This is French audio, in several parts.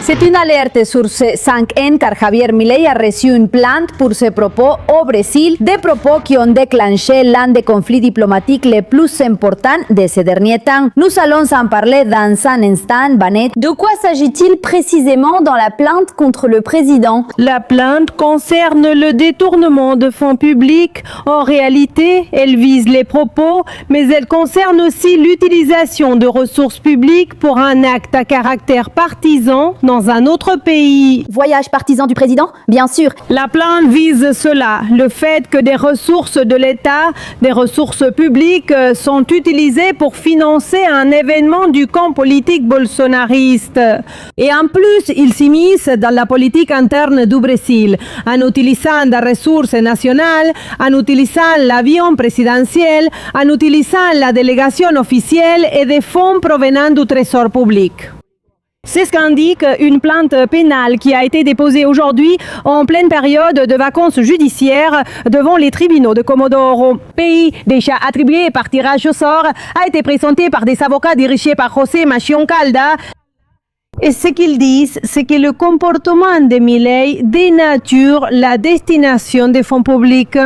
C'est une alerte sur ce 5N car Javier Milei a reçu une plainte pour ses propos au Brésil, des propos qui ont déclenché l'un des conflits diplomatiques les plus importants de ces derniers temps. Nous allons en parler dans un instant, Vanette. De quoi s'agit-il précisément dans la plainte contre le président? La plainte concerne le détournement de fonds publics. En réalité, elle vise les propos, mais elle concerne aussi l'utilisation de ressources publiques pour un acte à caractère partisan dans un autre pays. Voyage partisan du président? Bien sûr. La plainte vise cela, le fait que des ressources de l'État, des ressources publiques sont utilisées pour financer un événement du camp politique bolsonariste. Et en plus, ils s'immiscent dans la politique interne du Brésil, en utilisant des ressources nationales, en utilisant l'avion présidentiel, en utilisant la délégation officielle et des fonds provenant du trésor public. C'est ce qu'indique une plainte pénale qui a été déposée aujourd'hui en pleine période de vacances judiciaires devant les tribunaux de Comodoro. Pays déjà attribué par tirage au sort a été présenté par des avocats dirigés par José Machion-Calda. Et ce qu'ils disent, c'est que le comportement de Milei dénature la destination des fonds publics.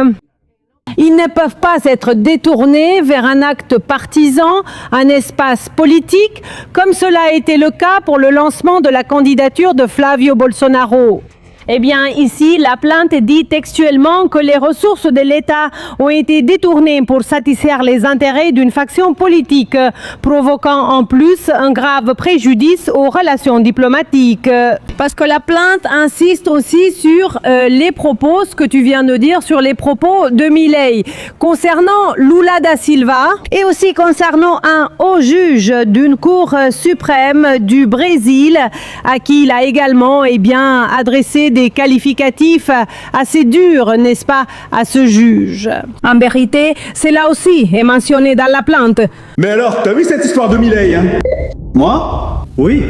Ils ne peuvent pas être détournés vers un acte partisan, un espace politique, comme cela a été le cas pour le lancement de la candidature de Flavio Bolsonaro. Eh bien, ici, la plainte dit textuellement que les ressources de l'État ont été détournées pour satisfaire les intérêts d'une faction politique, provoquant en plus un grave préjudice aux relations diplomatiques. Parce que la plainte insiste aussi sur les propos, ce que tu viens de dire, sur les propos de Milei, concernant Lula da Silva et aussi concernant un haut juge d'une cour suprême du Brésil, à qui il a également adressé des qualificatifs assez durs, n'est-ce pas, à ce juge. En vérité, cela aussi est mentionné dans la plainte. Mais alors, t'as vu cette histoire de Milei, hein? Moi? Oui.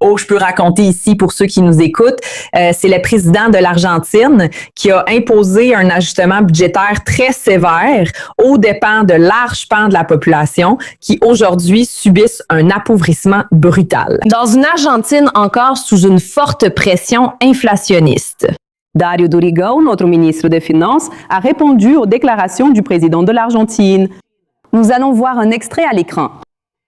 Oh, je peux raconter ici pour ceux qui nous écoutent, c'est le président de l'Argentine qui a imposé un ajustement budgétaire très sévère aux dépens de larges pans de la population qui aujourd'hui subissent un appauvrissement brutal. Dans une Argentine encore sous une forte pression inflationniste. Dario Dorigon, notre ministre des Finances, a répondu aux déclarations du président de l'Argentine. Nous allons voir un extrait à l'écran.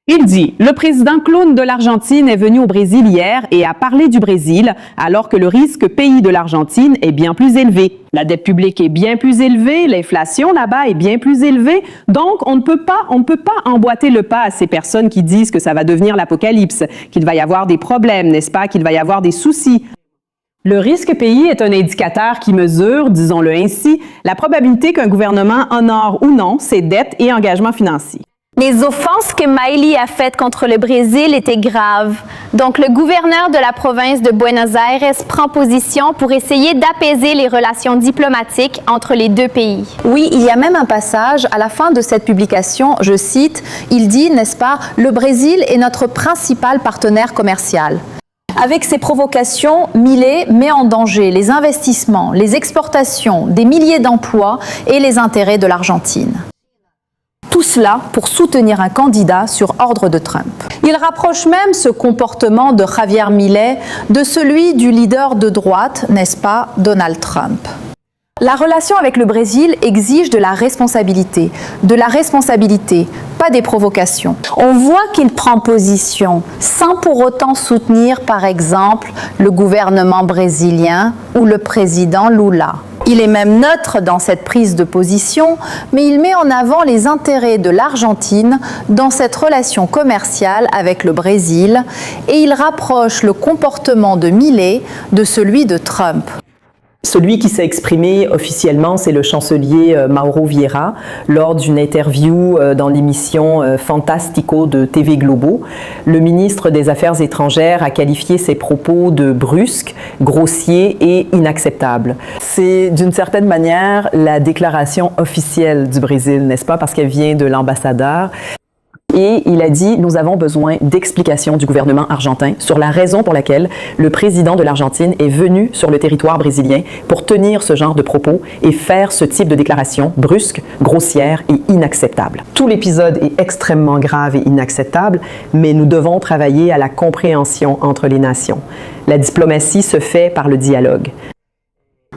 Il dit « Le président clown de l'Argentine est venu au Brésil hier et a parlé du Brésil alors que le risque pays de l'Argentine est bien plus élevé. La dette publique est bien plus élevée, l'inflation là-bas est bien plus élevée, donc on ne peut pas emboîter le pas à ces personnes qui disent que ça va devenir l'apocalypse, qu'il va y avoir des problèmes, n'est-ce pas, qu'il va y avoir des soucis. » Le risque pays est un indicateur qui mesure, disons-le ainsi, la probabilité qu'un gouvernement honore ou non ses dettes et engagements financiers. Les offenses que Milei a faites contre le Brésil étaient graves. Donc, le gouverneur de la province de Buenos Aires prend position pour essayer d'apaiser les relations diplomatiques entre les deux pays. Oui, il y a même un passage à la fin de cette publication, je cite, il dit, n'est-ce pas, « Le Brésil est notre principal partenaire commercial ». Avec ces provocations, Milei met en danger les investissements, les exportations, des milliers d'emplois et les intérêts de l'Argentine. Tout cela pour soutenir un candidat sur ordre de Trump. Il rapproche même ce comportement de Javier Milei de celui du leader de droite, n'est-ce pas, Donald Trump. La relation avec le Brésil exige de la responsabilité, pas des provocations. On voit qu'il prend position sans pour autant soutenir, par exemple, le gouvernement brésilien ou le président Lula. Il est même neutre dans cette prise de position, mais il met en avant les intérêts de l'Argentine dans cette relation commerciale avec le Brésil et il rapproche le comportement de Milei de celui de Trump. Celui qui s'est exprimé officiellement, c'est le chancelier Mauro Vieira lors d'une interview dans l'émission Fantástico de TV Globo. Le ministre des Affaires étrangères a qualifié ses propos de brusques, grossiers et inacceptables. C'est d'une certaine manière la déclaration officielle du Brésil, n'est-ce pas, parce qu'elle vient de l'ambassadeur. Et il a dit, nous avons besoin d'explications du gouvernement argentin sur la raison pour laquelle le président de l'Argentine est venu sur le territoire brésilien pour tenir ce genre de propos et faire ce type de déclaration brusque, grossière et inacceptable. Tout l'épisode est extrêmement grave et inacceptable, mais nous devons travailler à la compréhension entre les nations. La diplomatie se fait par le dialogue.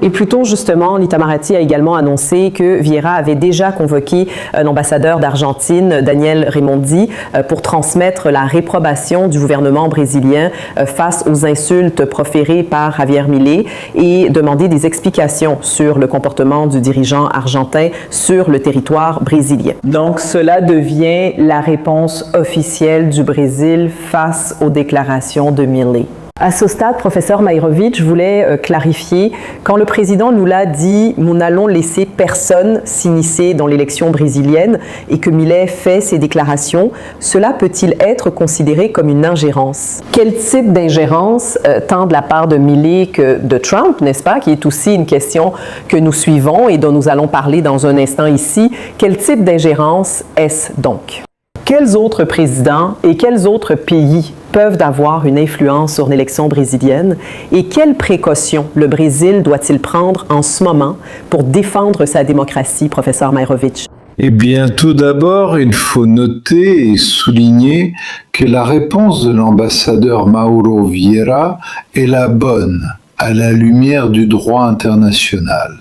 Et plus tôt, justement, l'Itamaraty a également annoncé que Vieira avait déjà convoqué l'ambassadeur d'Argentine, Daniel Raimondi, pour transmettre la réprobation du gouvernement brésilien face aux insultes proférées par Javier Milei et demander des explications sur le comportement du dirigeant argentin sur le territoire brésilien. Donc, cela devient la réponse officielle du Brésil face aux déclarations de Milei. À ce stade, professeur Mairovic, je voulais clarifier, quand le président Lula dit « nous n'allons laisser personne s'immiscer dans l'élection brésilienne » et que Milei fait ces déclarations, cela peut-il être considéré comme une ingérence? Quel type d'ingérence, tant de la part de Milei que de Trump, n'est-ce pas, qui est aussi une question que nous suivons et dont nous allons parler dans un instant ici, quel type d'ingérence est-ce donc? Quels autres présidents et quels autres pays peuvent avoir une influence sur l'élection brésilienne et quelles précautions le Brésil doit-il prendre en ce moment pour défendre sa démocratie, professeur Mairovic? Eh bien, tout d'abord, il faut noter et souligner que la réponse de l'ambassadeur Mauro Vieira est la bonne à la lumière du droit international.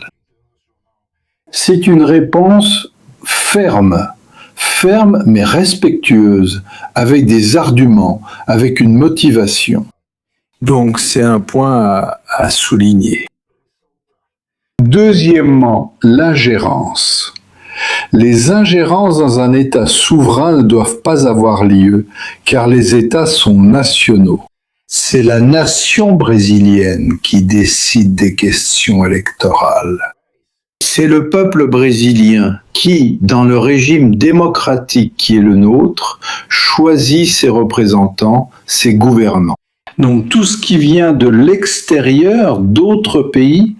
C'est une réponse ferme mais respectueuse, avec des arguments, avec une motivation. Donc c'est un point à souligner. Deuxièmement, l'ingérence. Les ingérences dans un État souverain ne doivent pas avoir lieu, car les États sont nationaux. C'est la nation brésilienne qui décide des questions électorales. C'est le peuple brésilien qui, dans le régime démocratique qui est le nôtre, choisit ses représentants, ses gouvernants. Donc tout ce qui vient de l'extérieur, d'autres pays,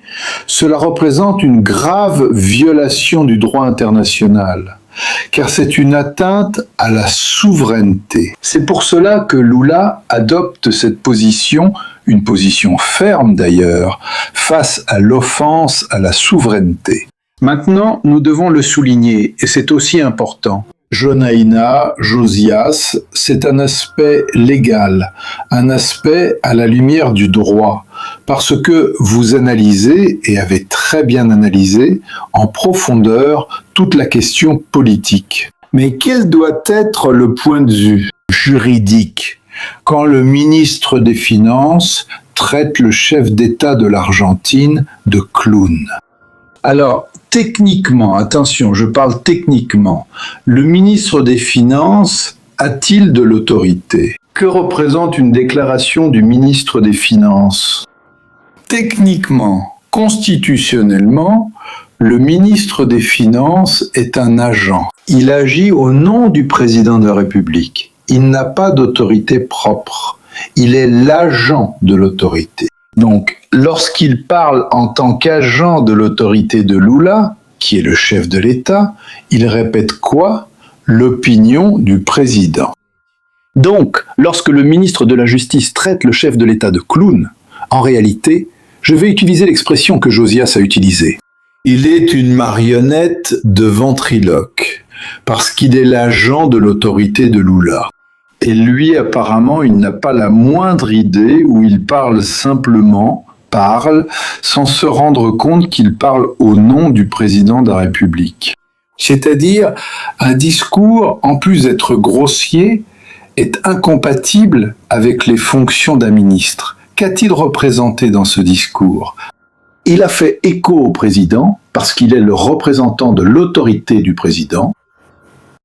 cela représente une grave violation du droit international, car c'est une atteinte à la souveraineté. C'est pour cela que Lula adopte cette position, une position ferme d'ailleurs, face à l'offense à la souveraineté. Maintenant, nous devons le souligner, et c'est aussi important. Janaína, Josias, c'est un aspect légal, un aspect à la lumière du droit, parce que vous analysez, et avez très bien analysé, en profondeur, toute la question politique. Mais quel doit être le point de vue juridique quand le ministre des Finances traite le chef d'État de l'Argentine de clown? Alors, techniquement, attention, je parle techniquement, le ministre des Finances a-t-il de l'autorité? Que représente une déclaration du ministre des Finances? Techniquement, constitutionnellement, le ministre des Finances est un agent. Il agit au nom du président de la République. Il n'a pas d'autorité propre. Il est l'agent de l'autorité. Donc, lorsqu'il parle en tant qu'agent de l'autorité de Lula, qui est le chef de l'État, il répète quoi? L'opinion du président. Donc, lorsque le ministre de la Justice traite le chef de l'État de clown, en réalité, je vais utiliser l'expression que Josias a utilisée. Il est une marionnette de ventriloque, parce qu'il est l'agent de l'autorité de Lula. Et lui, apparemment, il n'a pas la moindre idée où il parle simplement, sans se rendre compte qu'il parle au nom du président de la République. C'est-à-dire, un discours, en plus d'être grossier, est incompatible avec les fonctions d'un ministre. Qu'a-t-il représenté dans ce discours? Il a fait écho au président, parce qu'il est le représentant de l'autorité du président.